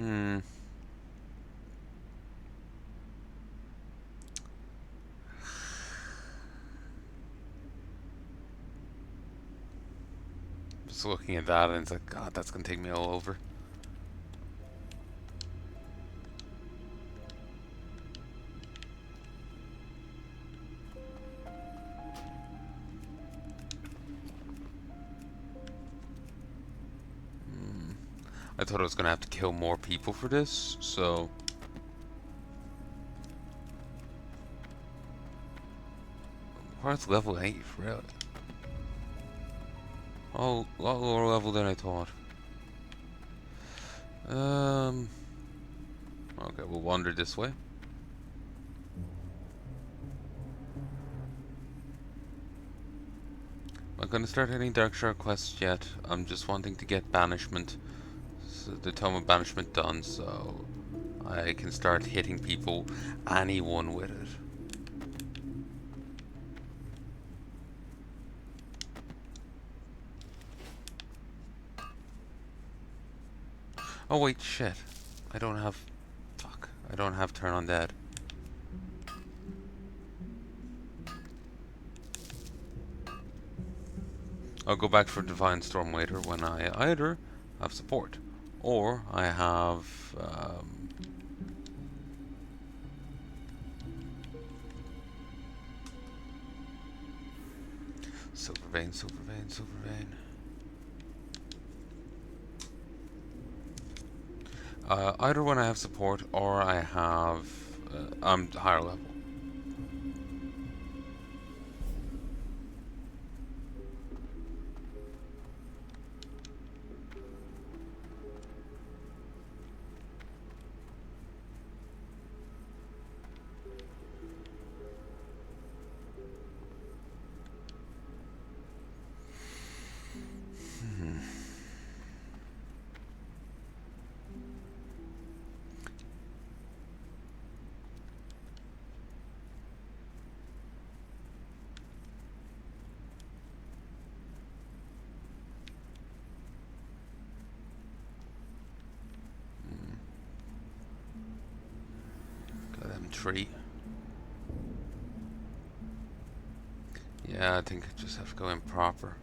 Hmm. Just looking at that and it's like, God, that's gonna take me all over. I thought I was gonna have to kill more people for this, so... Where's level 8, really? Oh, a lot lower level than I thought. Okay, we'll wander this way. I'm not gonna start any Dark Shard quests yet. I'm just wanting to get Banishment, so the Tome of Banishment done, so I can start hitting people, anyone with it. Oh wait, shit. I don't have... Fuck. I don't have Turn on Dead. I'll go back for Divine Storm later when I either have support or I have Silver Vein, Silver Vein, Silver Vein. Either when I have support or I have I'm higher level. Got M3. Yeah, I think I just have to go in proper.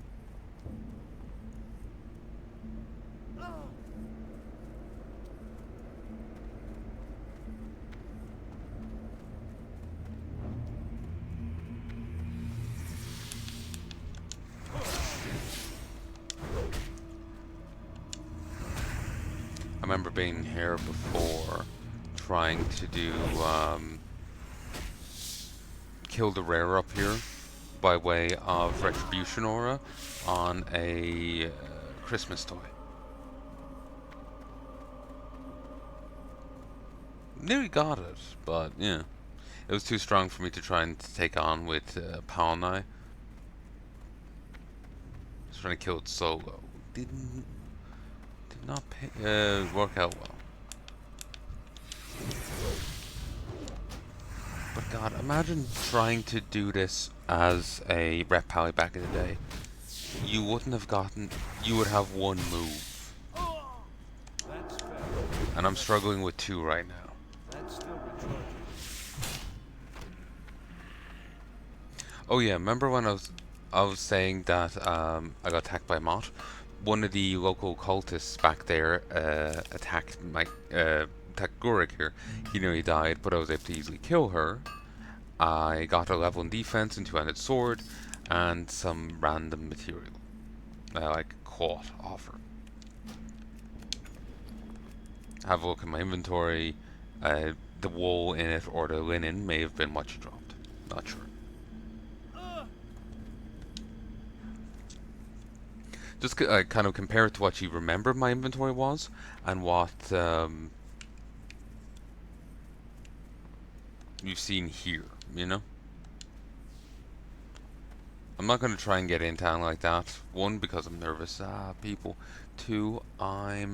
I remember being here before, trying to do kill the rare up here by way of Retribution Aura on a Christmas toy. Nearly got it, but yeah, it was too strong for me to try and take on with Palnai. I was trying to kill it solo. Did not work out well. But God, imagine trying to do this as a Rep Pally back in the day. You wouldn't have gotten... You would have one move. And I'm struggling with two right now. Oh yeah, remember when I was saying that I got attacked by a Mott? One of the local cultists back there attacked my attacked Gurik here. He nearly died, but I was able to easily kill her. I got a level in defense and two-handed sword, and some random material, like cloth offer. Have a look at my inventory. The wool in it or the linen may have been what you dropped. Not sure. Just kind of compare it to what you remember my inventory was, and what you've seen here, you know? I'm not going to try and get in town like that. One, because I'm nervous, people. Two, I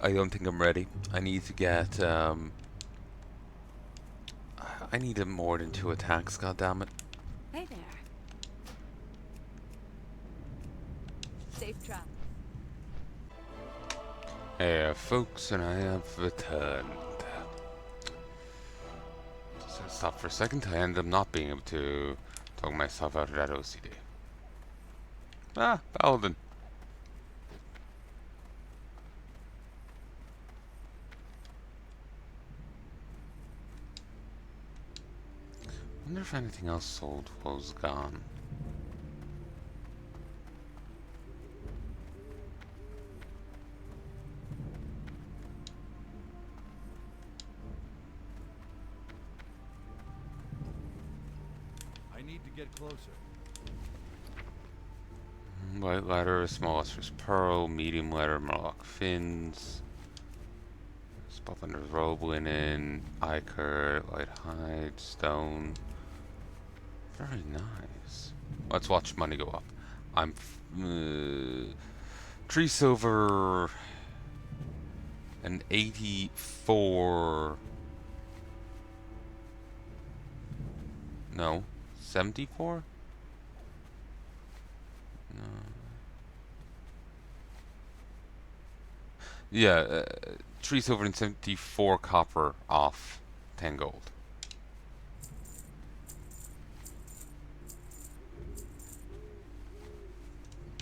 don't think I'm ready. I need to get, I need more than two attacks, goddammit. Hey there. Hey, folks, and I have returned. So stop for a second. I end up not being able to talk myself out of that OCD. Ah, Paladin. Wonder if anything else sold was gone. I need to get closer. White leather, small lustrous pearl, medium leather, Murloc fins, spot under robe linen, ichor, light hide, stone. Very nice. Let's watch money go up. I'm 3 silver and 84. No, 74. No. Yeah, 3 silver and 74 copper off 10 gold.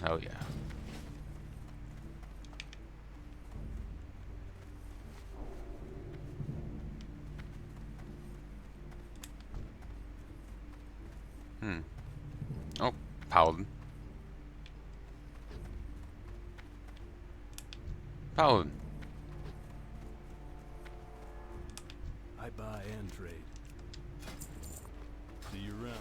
Oh yeah. Oh, Paladin. Paladin. I buy and trade. See you around.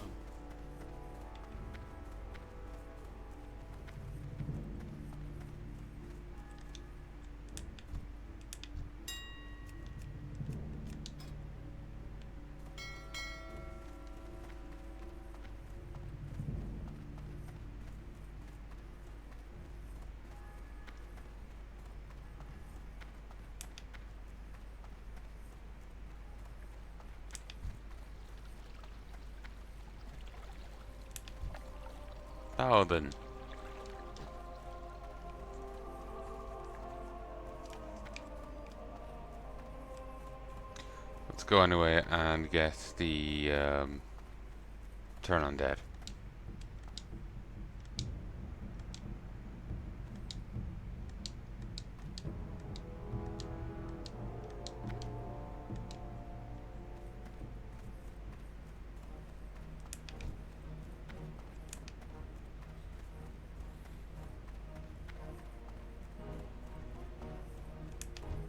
Paladin. Let's go anyway and get the turn on dead.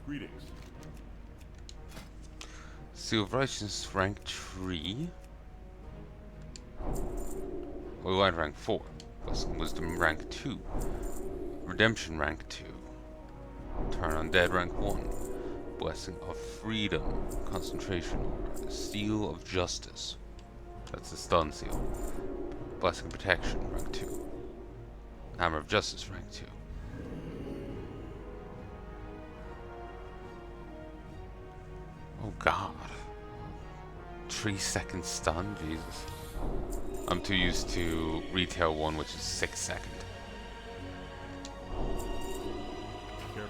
Greetings. Seal of Righteousness rank 3. Light rank 4. Blessing Wisdom rank 2. Redemption rank 2. Turn on Dead rank 1. Blessing of Freedom. Concentration Aura. Seal of Justice. That's the stun seal. Blessing of Protection rank 2. Hammer of Justice rank 2. Oh god. 3-second stun? Jesus. I'm too used to retail 1, which is 6-second. Careful.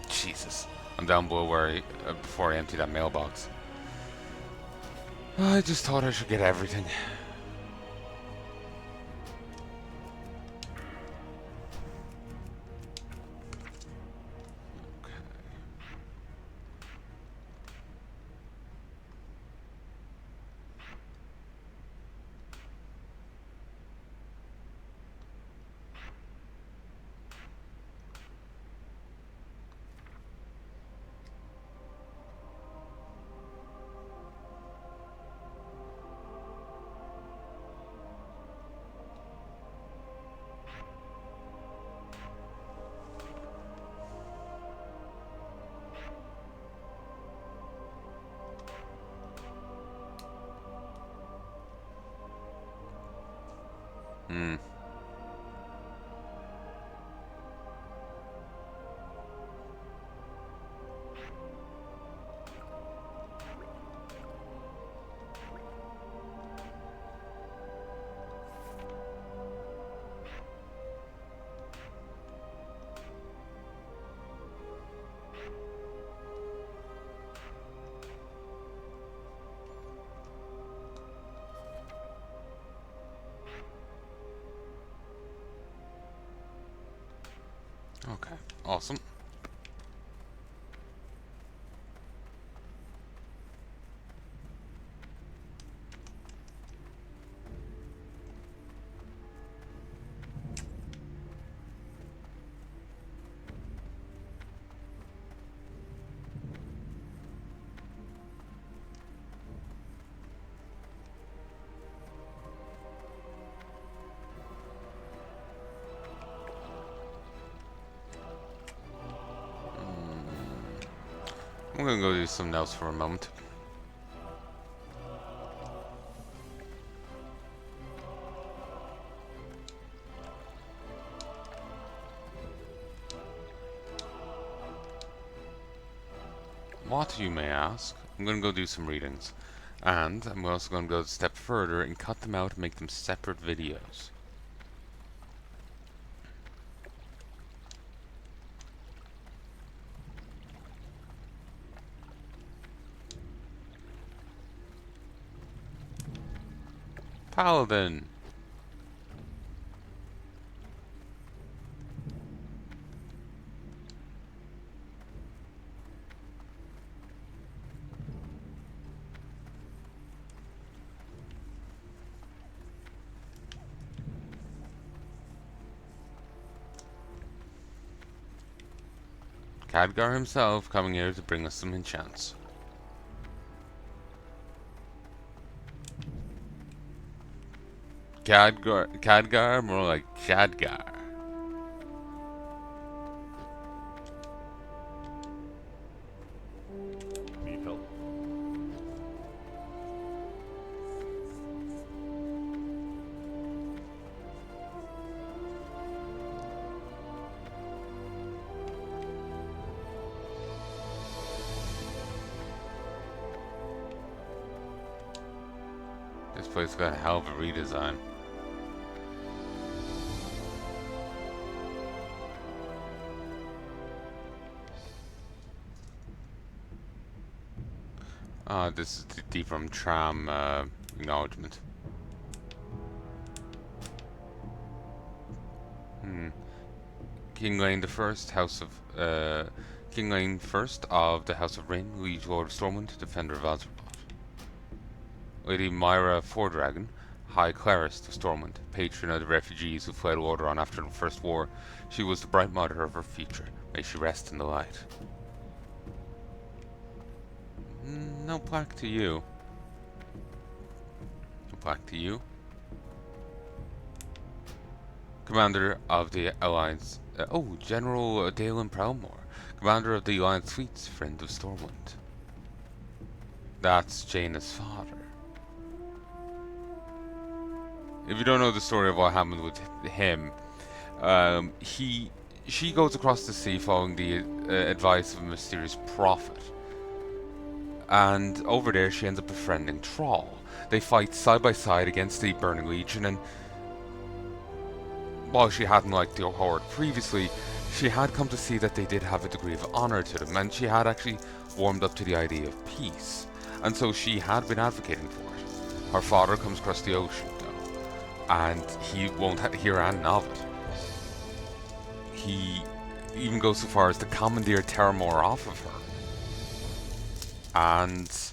Jesus. I'm down below where before I empty that mailbox. I just thought I should get everything. Hmm. Awesome. I'm gonna go do something else for a moment. What, you may ask? I'm gonna go do some readings. And I'm also gonna go a step further and cut them out and make them separate videos. Paladin! Khadgar himself coming here to bring us some enchants. Khadgar, more like Khadgar. Need help? This place got a hell of a redesign. This is the Deepram Tram acknowledgement. King Lane the First, House of King Lane First of the House of Rain, Liege Lord of Stormwind, Defender of Azeroth. Lady Myra Fordragon, High Clerist of Stormwind, patron of the refugees who fled Lordaeron after the First War. She was the bright mother of her future. May she rest in the light. No plaque to you. No plaque to you. Commander of the Alliance. General Dalen Prowmore. Commander of the Alliance Fleets, friend of Stormwind. That's Jaina's father. If you don't know the story of what happened with him, she goes across the sea following the advice of a mysterious prophet. And over there she ends up befriending Thrall. They fight side by side against the Burning Legion, and while she hadn't liked the Horde previously, she had come to see that they did have a degree of honor to them, and she had actually warmed up to the idea of peace. And so she had been advocating for it. Her father comes across the ocean, though, and he won't hear anything of it. He even goes so far as to commandeer Terramore off of her and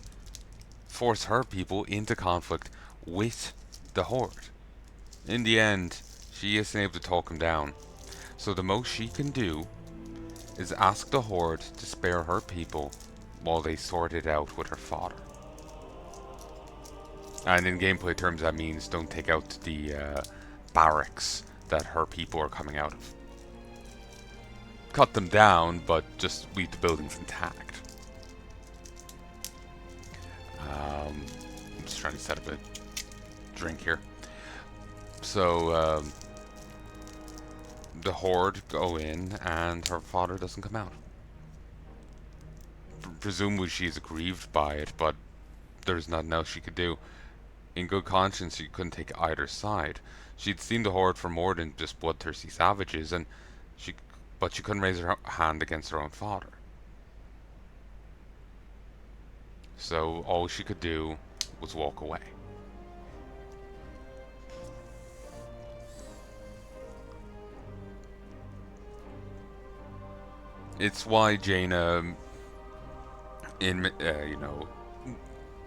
force her people into conflict with the Horde. In the end, she isn't able to talk him down, so the most she can do is ask the Horde to spare her people while they sort it out with her father. And in gameplay terms, that means don't take out the barracks that her people are coming out of. Cut them down, but just leave the buildings intact. I'm just trying to set up a drink here. So, the Horde go in, and her father doesn't come out. Presumably she's aggrieved by it, but there's nothing else she could do. In good conscience, she couldn't take either side. She'd seen the Horde for more than just bloodthirsty savages, but she couldn't raise her hand against her own father. So all she could do was walk away. It's why Jaina, in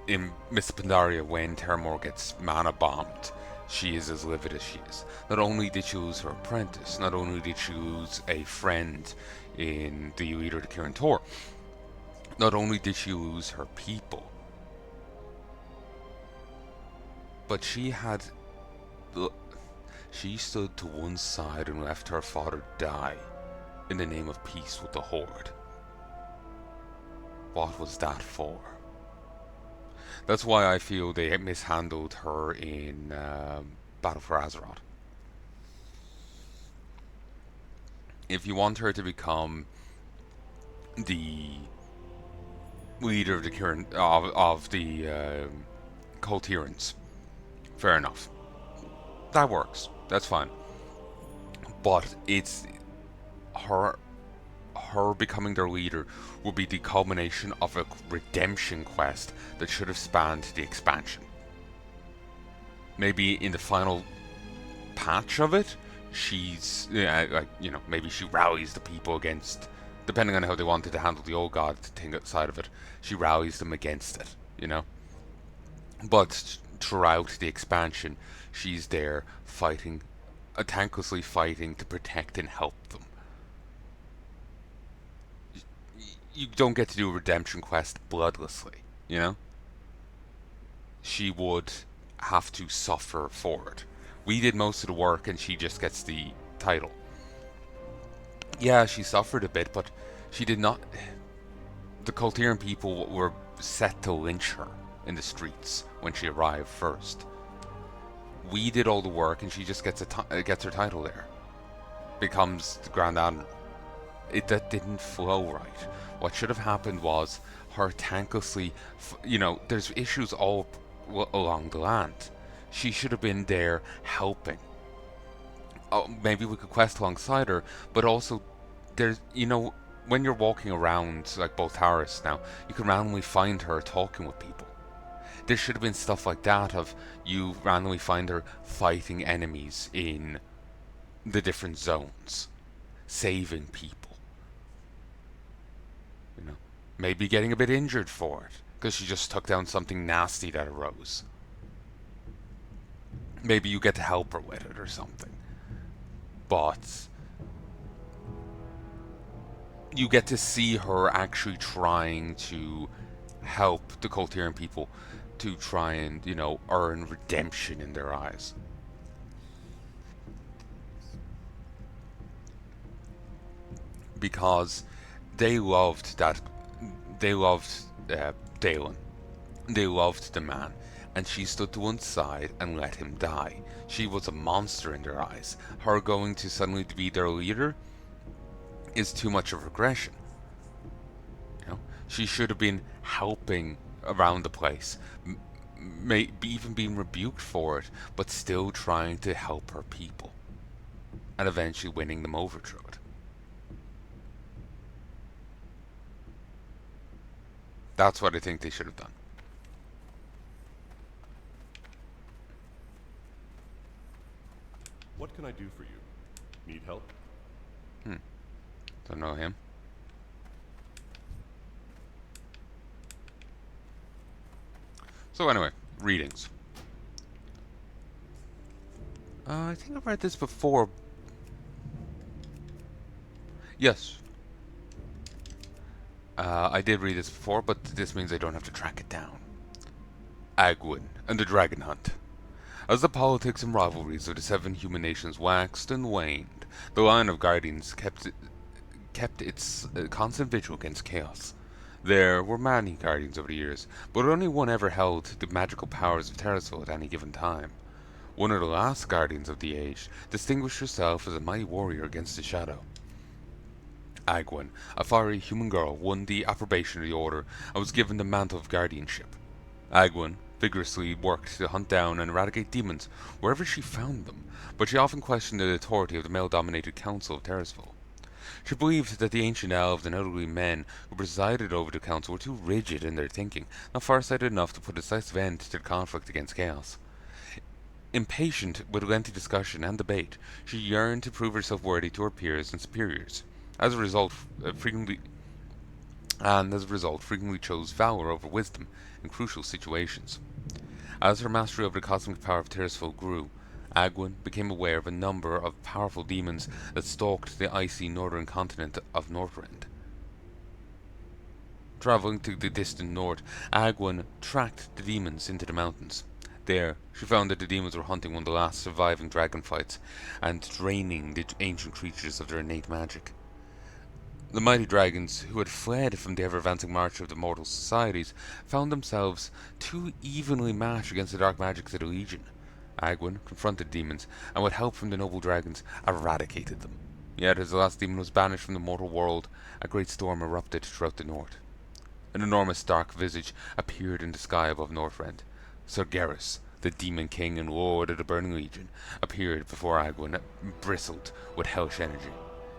in Miss Pandaria, when Terramore gets mana bombed, she is as livid as she is. Not only did she lose her apprentice, not only did she lose a friend in the leader of the Kirin Tor, not only did she lose her people, but she stood to one side and left her father die in the name of peace with the Horde. What was that for? That's why I feel they mishandled her in Battle for Azeroth. If you want her to become the leader of the current of the Colterans, fair enough. That works. That's fine. But it's her becoming their leader will be the culmination of a redemption quest that should have spanned the expansion. Maybe in the final patch of it, she's maybe she rallies the people against, depending on how they wanted to handle the old god thing outside of it, she rallies them against it. But throughout the expansion, she's there fighting, tanklessly fighting to protect and help them. You don't get to do a redemption quest bloodlessly. She would have to suffer for it. We did most of the work and she just gets the title. Yeah, she suffered a bit, but she did not. The Coltiran people were set to lynch her in the streets when she arrived first. We did all the work and she just gets her title there. Becomes the Grand Admiral. That didn't flow right. What should have happened was her tanklessly, there's issues all along the land. She should have been there helping. Oh, maybe we could quest alongside her, but also there's, when you're walking around like both Harris now, you can randomly find her talking with people. There should have been stuff like that of you randomly find her fighting enemies in the different zones, saving people. Maybe getting a bit injured for it because she just took down something nasty that arose. Maybe you get to help her with it or something. But you get to see her actually trying to help the Coltiran people to try and, earn redemption in their eyes. Because they loved Dalen. They loved the man, and she stood to one side and let him die. She was a monster in their eyes. Her going to suddenly be their leader is too much of regression. She should have been helping around the place, maybe even being rebuked for it, but still trying to help her people, and eventually winning them over through it. That's what I think they should have done. What can I do for you? Need help? Don't know him. So anyway, readings. I think I've read this before. Yes. I did read this before, but this means I don't have to track it down. Agwin and the Dragon Hunt. As the politics and rivalries of the 7 human nations waxed and waned, the line of guardians kept its constant vigil against chaos. There were many guardians over the years, but only one ever held the magical powers of Terrasville at any given time. One of the last guardians of the age distinguished herself as a mighty warrior against the shadow. Agwin, a fiery human girl, won the approbation of the Order and was given the mantle of guardianship. Agwin vigorously worked to hunt down and eradicate demons wherever she found them, but she often questioned the authority of the male-dominated Council of Terrasville. She believed that the ancient elves and elderly men who presided over the council were too rigid in their thinking, not far-sighted enough to put a decisive end to the conflict against chaos. Impatient with lengthy discussion and debate, she yearned to prove herself worthy to her peers and superiors. As a result, frequently frequently chose valor over wisdom in crucial situations. As her mastery over the cosmic power of Tirisfal grew, Agwyn became aware of a number of powerful demons that stalked the icy northern continent of Northrend. Traveling to the distant north, Agwyn tracked the demons into the mountains. There, she found that the demons were hunting one of the last surviving dragon fights and draining the ancient creatures of their innate magic. The mighty dragons, who had fled from the ever-advancing march of the mortal societies, found themselves too evenly matched against the dark magics of the Legion. Agwyn confronted the demons, and with help from the noble dragons, eradicated them. Yet, as the last demon was banished from the mortal world, a great storm erupted throughout the north. An enormous dark visage appeared in the sky above Northrend. Sir Garrus, the Demon King and Lord of the Burning Legion, appeared before Agwyn, bristled with hellish energy.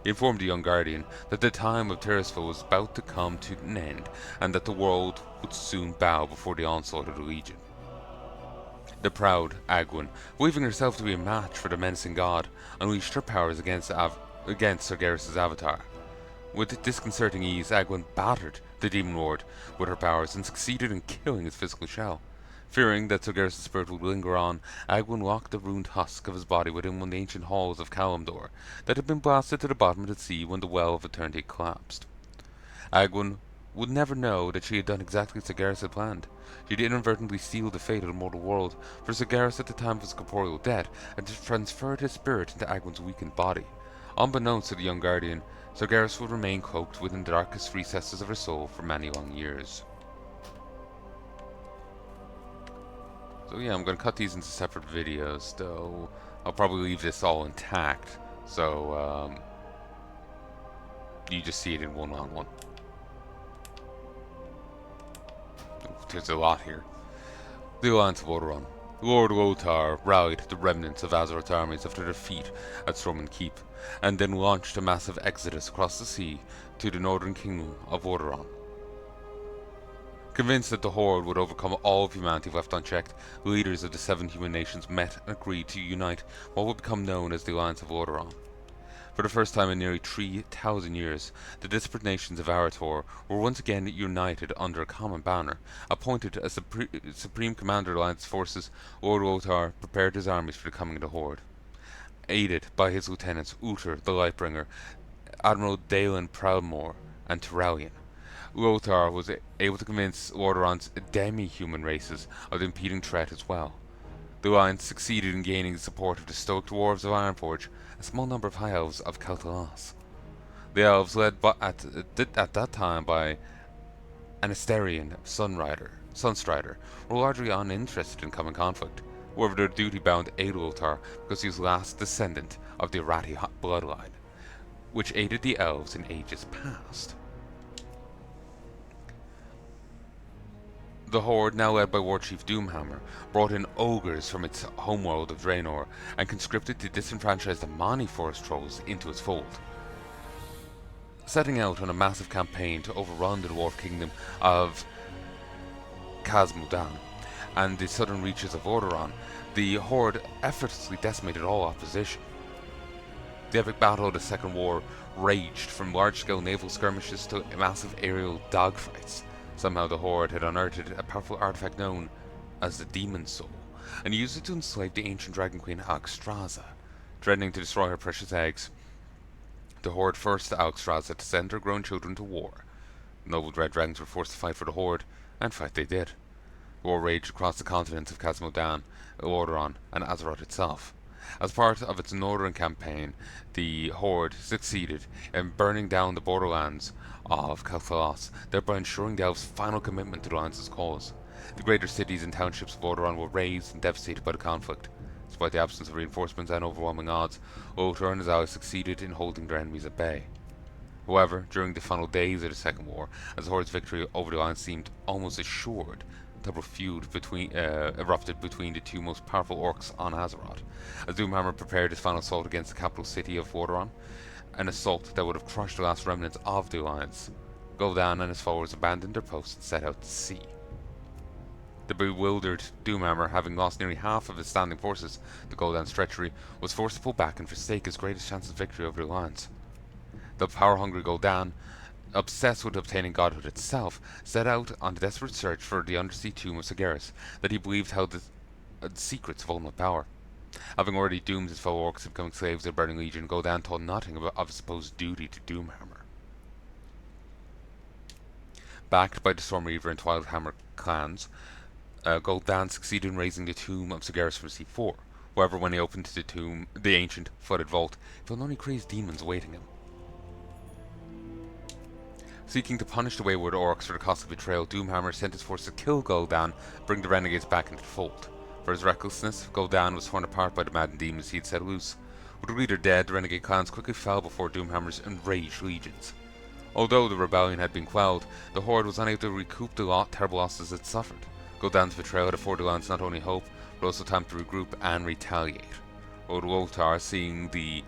He informed the young guardian that the time of Tirisfal was about to come to an end, and that the world would soon bow before the onslaught of the Legion. The proud Agwyn, believing herself to be a match for the menacing god, unleashed her powers against Sir Garrus' avatar. With disconcerting ease, Agwyn battered the Demon Lord with her powers and succeeded in killing his physical shell. Fearing that Sir Garrus' spirit would linger on, Agwyn locked the ruined husk of his body within one of the ancient halls of Kalimdor that had been blasted to the bottom of the sea when the Well of Eternity collapsed. Agwyn would never know that she had done exactly as Sir Garrus had planned. She had inadvertently sealed the fate of the mortal world, for Sir Garrus at the time of his corporeal death had transferred his spirit into Agwyn's weakened body. Unbeknownst to the young guardian, Sir Garrus would remain cloaked within the darkest recesses of her soul for many long years. So yeah, I'm going to cut these into separate videos, though I'll probably leave this all intact, so you just see it in one-on-one. There's a lot here. The Alliance of Odoron. Lord Wotar rallied the remnants of Azeroth's armies after their defeat at Stormwind Keep, and then launched a massive exodus across the sea to the northern kingdom of Odoron. Convinced that the Horde would overcome all of humanity left unchecked, the leaders of the 7 human nations met and agreed to unite what would become known as the Alliance of Odoron. For the first time in nearly 3,000 years, the disparate nations of Arator were once again united under a common banner. Appointed as the Supreme Commander of the Alliance forces, Lord Wotar prepared his armies for the coming of the Horde. Aided by his lieutenants Uther the Lightbringer, Admiral Dalen Proudmoore, and Tyrellian, Lothar was able to convince Lordaeron's demi-human races of the impending threat as well. The Alliance succeeded in gaining the support of the stoic dwarves of Ironforge, a small number of high elves of Kel'Thuzad. The elves, led at that time by an Asterian Sunstrider, were largely uninterested in common conflict. However, their duty-bound aided Lothar because he was the last descendant of the Arati bloodline, which aided the elves in ages past. The Horde, now led by Warchief Doomhammer, brought in ogres from its homeworld of Draenor and conscripted the disenfranchised Amani forest trolls into its fold. Setting out on a massive campaign to overrun the dwarf kingdom of Khazmudan and the southern reaches of Odoron, the Horde effortlessly decimated all opposition. The epic battle of the Second War raged from large-scale naval skirmishes to massive aerial dogfights. Somehow the Horde had unearthed a powerful artifact known as the Demon Soul, and used it to enslave the ancient dragon queen Alexstrasza. Threatening to destroy her precious eggs, the Horde forced Alexstrasza to send her grown children to war. The noble red dragons were forced to fight for the Horde, and fight they did. War raged across the continents of Khazmodan, Odoron, and Azeroth itself. As part of its northern campaign, the Horde succeeded in burning down the borderlands of Kel'Thuzad, thereby ensuring the elves' final commitment to the Alliance's cause. The greater cities and townships of Odoron were razed and devastated by the conflict. Despite the absence of reinforcements and overwhelming odds, Lothar and his allies succeeded in holding their enemies at bay. However, during the final days of the Second War, as the Horde's victory over the Alliance seemed almost assured, a double feud erupted between the two most powerful orcs on Azeroth. As Doomhammer prepared his final assault against the capital city of Odoron, an assault that would have crushed the last remnants of the Alliance, Gul'dan and his followers abandoned their posts and set out to sea. The bewildered Doomhammer, having lost nearly half of his standing forces to Gul'dan's treachery, was forced to pull back and forsake his greatest chance of victory over the Alliance. The power-hungry Gul'dan, obsessed with obtaining godhood itself, set out on a desperate search for the undersea tomb of Sargeras that he believed held the secrets of ultimate power. Having already doomed his fellow orcs to becoming slaves of the Burning Legion, Gul'dan thought nothing of his supposed duty to Doomhammer. Backed by the Stormreaver and Twilighthammer clans, Gul'dan succeeded in raising the tomb of Sargeras from C4. However, when he opened the tomb, the ancient, flooded vault, he found only crazed demons awaiting him. Seeking to punish the wayward orcs for the costly betrayal, Doomhammer sent his force to kill Gul'dan, bring the renegades back into the fold. For his recklessness, Gul'dan was torn apart by the maddened demons he had set loose. With the leader dead, the renegade clans quickly fell before Doomhammer's enraged legions. Although the rebellion had been quelled, the Horde was unable to recoup the terrible losses it suffered. Gul'dan's betrayal had afforded the lands not only hope, but also time to regroup and retaliate. Lord Woltar, seeing the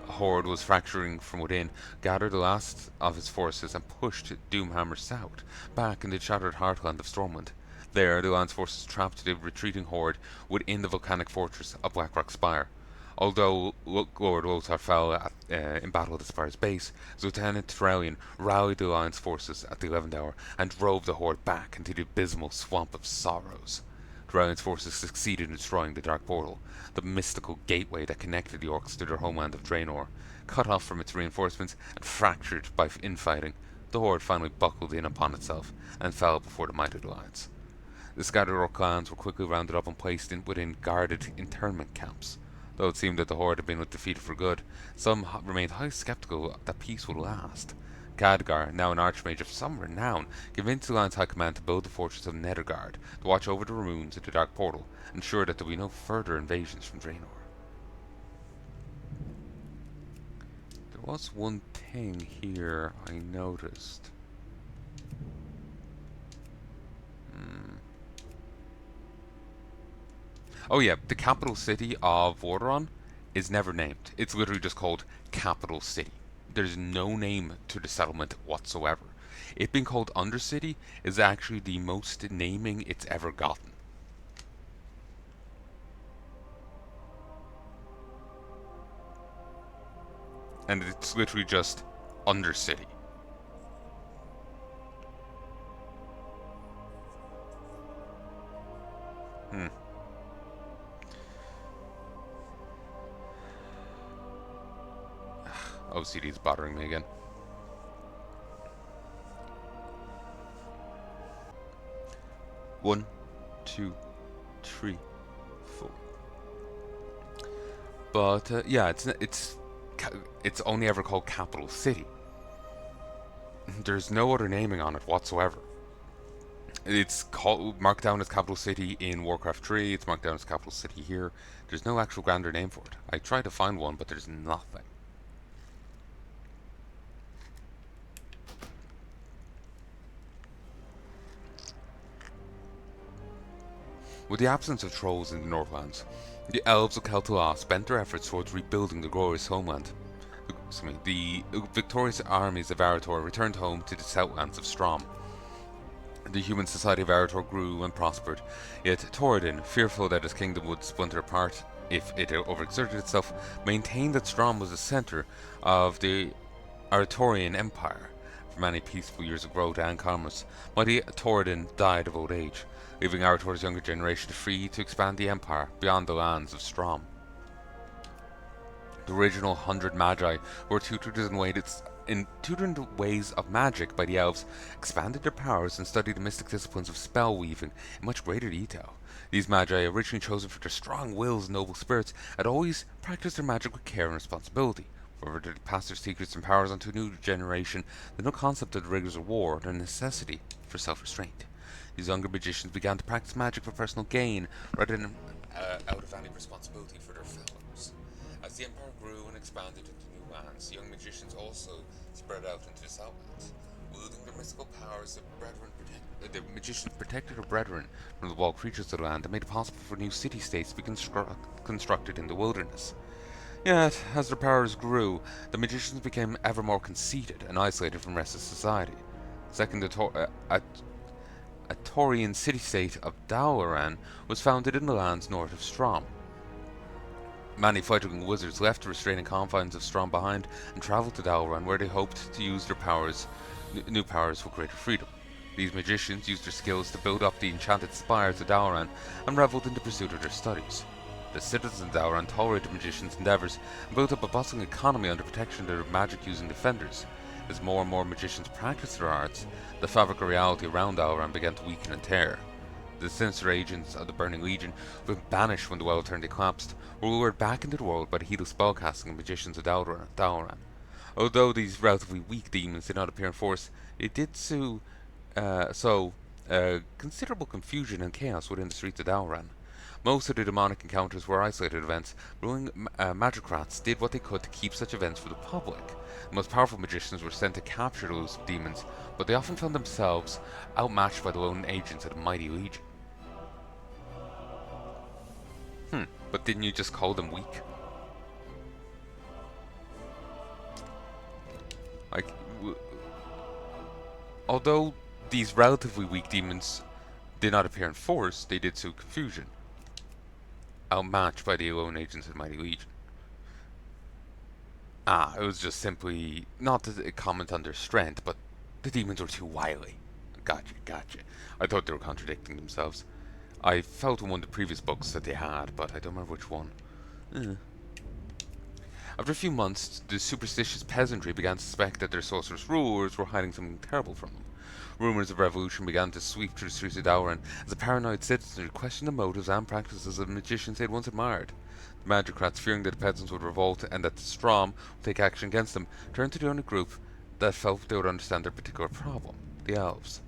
Horde was fracturing from within, gathered the last of his forces and pushed Doomhammer south, back in the shattered heartland of Stormwind. There, the land's forces trapped the retreating Horde within the volcanic fortress of Blackrock Spire. Although Lord Woltar fell in battle at the Spire's base, his Lieutenant Thralian rallied the Alliance forces at the 11th hour and drove the Horde back into the abysmal Swamp of Sorrows. Thralian's forces succeeded in destroying the Dark Portal, the mystical gateway that connected the Orcs to their homeland of Draenor. Cut off from its reinforcements and fractured by infighting, the Horde finally buckled in upon itself and fell before the might of the Alliance. The scattered Orc clans were quickly rounded up and placed within guarded internment camps. Though it seemed that the Horde had been defeated for good, some remained highly skeptical that peace would last. Khadgar, now an archmage of some renown, convinced the Alliance High Command to build the fortress of Nethergard to watch over the ruins of the Dark Portal, ensure that there would be no further invasions from Draenor. There was one thing here I noticed. Oh yeah, the capital city of Vordaron is never named. It's literally just called Capital City. There's no name to the settlement whatsoever. It being called Undercity is actually the most naming it's ever gotten. And it's literally just Undercity. OCD is bothering me again. One, two, three, four. But yeah, it's only ever called Capital City. There's no other naming on it whatsoever. It's marked down as Capital City in Warcraft 3. It's marked down as Capital City here. There's no actual grander name for it. I tried to find one, but there's nothing. With the absence of trolls in the Northlands, the elves of Kel'Thuzad spent their efforts towards rebuilding the glorious homeland. The victorious armies of Arator returned home to the southlands of Strom. The human society of Arator grew and prospered, yet Thoradin, fearful that his kingdom would splinter apart if it overexerted itself, maintained that Strom was the center of the Aratorian Empire. For many peaceful years of growth and commerce, mighty Thoradin died of old age, leaving Arator's younger generation free to expand the empire beyond the lands of Strom. The original 100 Magi were tutored in ways of magic by the elves, expanded their powers and studied the mystic disciplines of spell weaving in much greater detail. These Magi, originally chosen for their strong wills and noble spirits, had always practiced their magic with care and responsibility. However, they passed their secrets and powers onto a new generation with no concept of the rigors of war or the necessity for self-restraint. These younger magicians began to practice magic for personal gain rather than out of any responsibility for their fellows. As the empire grew and expanded into new lands, young magicians also spread out into the southlands. Wielding their mystical powers, the magicians protected their brethren from the wild creatures of the land and made it possible for new city-states to be constructed in the wilderness. Yet, as their powers grew, the magicians became ever more conceited and isolated from the rest of society. Second, a Taurian city-state of Dalaran was founded in the lands north of Strom. Many fighting wizards left the restraining confines of Strom behind and travelled to Dalaran, where they hoped to use their new powers for greater freedom. These magicians used their skills to build up the enchanted spires of Dalaran and revelled in the pursuit of their studies. The citizens of Dalaran tolerated the magicians' endeavours and built up a bustling economy under protection of their magic-using defenders. As more and more magicians practiced their arts, the fabric of reality around Dalaran began to weaken and tear. The sinister agents of the Burning Legion, who had banished when the Well Eternity collapsed, were lured back into the world by the heedless spellcasting of magicians of Dalaran. Although these relatively weak demons did not appear in force, they did sow considerable confusion and chaos within the streets of Dalaran. Most of the demonic encounters were isolated events. Ruling magicrats did what they could to keep such events from the public. The most powerful magicians were sent to capture the elusive demons, but they often found themselves outmatched by the lone agents of the mighty Legion. But didn't you just call them weak? Like, although these relatively weak demons did not appear in force, they did so confusion. Outmatched by the lone agents of the mighty Legion. It was just simply not to comment on their strength, but the demons were too wily. Gotcha. I thought they were contradicting themselves. I felt in one of the previous books that they had, but I don't remember which one. After a few months, the superstitious peasantry began to suspect that their sorcerous rulers were hiding something terrible from them. Rumors of revolution began to sweep through the streets of Dalaran as a paranoid citizenry questioned the motives and practices of the magicians they had once admired. The magicrats, fearing that the peasants would revolt and that the Strom would take action against them, turned to the only group that felt they would understand their particular problem: the elves.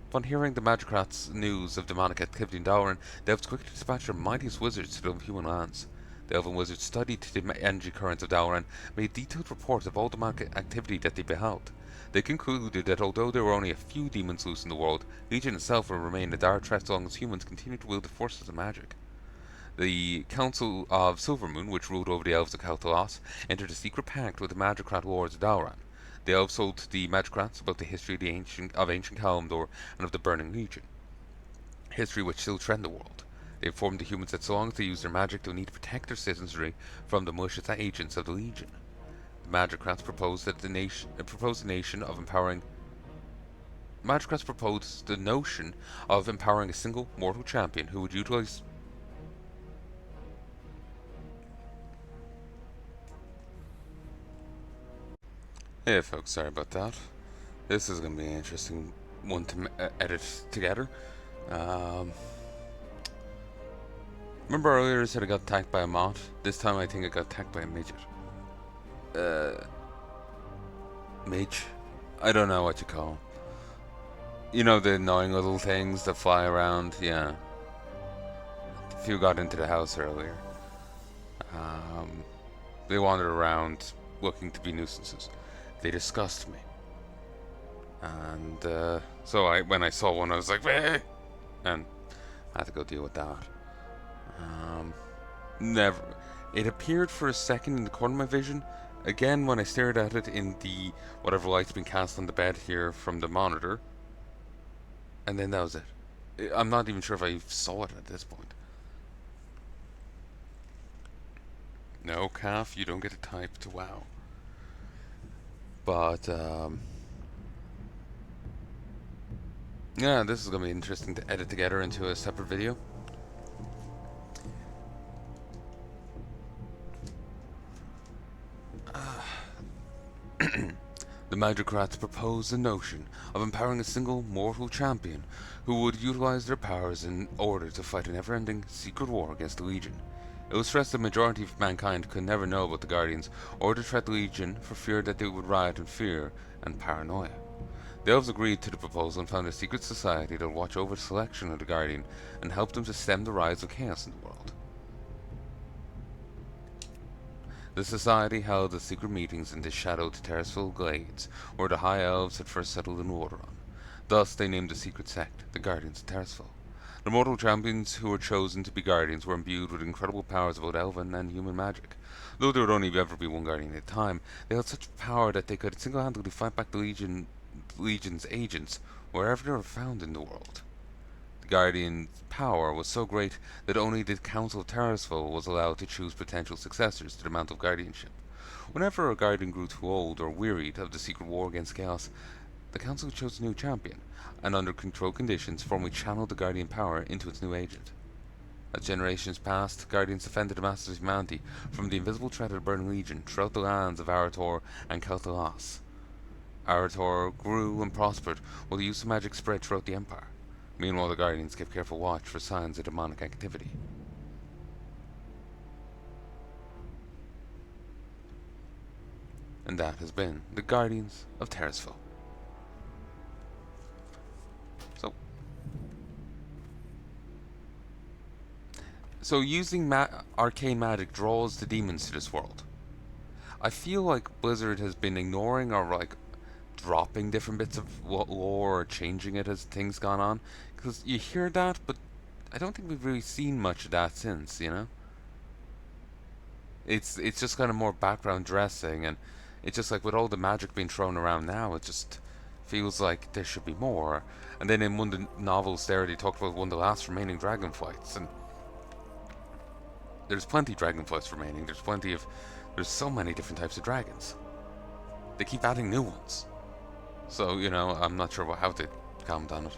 Upon hearing the magicrats' news of demonic activity in Dalaran, the elves quickly dispatched their mightiest wizards to the human lands. The elven wizards studied the energy currents of Dalaran and made detailed reports of all demonic activity that they beheld. They concluded that although there were only a few demons loose in the world, Legion itself would remain a dire threat so long as humans continued to wield the forces of magic. The Council of Silvermoon, which ruled over the elves of Keltalos, entered a secret pact with the magicrat lords of Dalaran. The elves told the magicrats about the history of ancient Kalimdor and of the Burning Legion, history which still threatened the world. They informed the humans that so long as they used their magic, they would need to protect their citizenry from the malicious agents of the Legion. The magicrats proposed the notion of empowering a single mortal champion who would utilize. Hey folks, sorry about that. This is going to be an interesting one to edit together. Remember earlier I said I got attacked by a moth? This time I think I got attacked by a midget. Midge? I don't know what you call them. You know, the annoying little things that fly around? Yeah. A few got into the house earlier. They wandered around looking to be nuisances. They disgust me. And so when I saw one, I was like, "Bleh!" And I had to go deal with that. Never. It appeared for a second in the corner of my vision. Again, when I stared at it in the whatever light's been cast on the bed here from the monitor. And then that was it. I'm not even sure if I saw it at this point. No, calf, you don't get to type to WoW. But, yeah, this is going to be interesting to edit together into a separate video. The magicrats proposed the notion of empowering a single mortal champion who would utilize their powers in order to fight a never-ending secret war against the Legion. It was stressed that the majority of mankind could never know about the Guardians or the threat the Legion for fear that they would riot in fear and paranoia. The elves agreed to the proposal and founded a secret society that would watch over the selection of the Guardian and help them to stem the rise of chaos in the world. The society held the secret meetings in the shadowed Terraceville glades, where the High Elves had first settled in Wateron. Thus they named the secret sect the Guardians of Terraceville. The mortal champions who were chosen to be guardians were imbued with incredible powers of both elven and human magic. Though there would only ever be one guardian at a time, they held such power that they could single-handedly fight back the Legion's agents wherever they were found in the world. The Guardian's power was so great that only the Council of Terrasville was allowed to choose potential successors to the Mantle of Guardianship. Whenever a Guardian grew too old or wearied of the secret war against Chaos, the Council chose a new champion, and under controlled conditions formally channeled the Guardian power into its new agent. As generations passed, Guardians defended the Masters of Humanity from the invisible threat of the Burning Legion throughout the lands of Arator and Kel'Thuzad. Arator grew and prospered, while the use of magic spread throughout the Empire. Meanwhile, the Guardians kept careful watch for signs of demonic activity. And that has been the Guardians of Terrasville. So using arcane magic draws the demons to this world. I feel like Blizzard has been ignoring or like dropping different bits of lore or changing it as things gone on, because you hear that, but I don't think we've really seen much of that since. It's just kind of more background dressing, and it's just like with all the magic being thrown around now, it just feels like there should be more. And then in one of the novels there, they talked about one of the last remaining dragon fights, and there's plenty of dragonflies remaining. There's so many different types of dragons. They keep adding new ones. So, I'm not sure how to comment on it.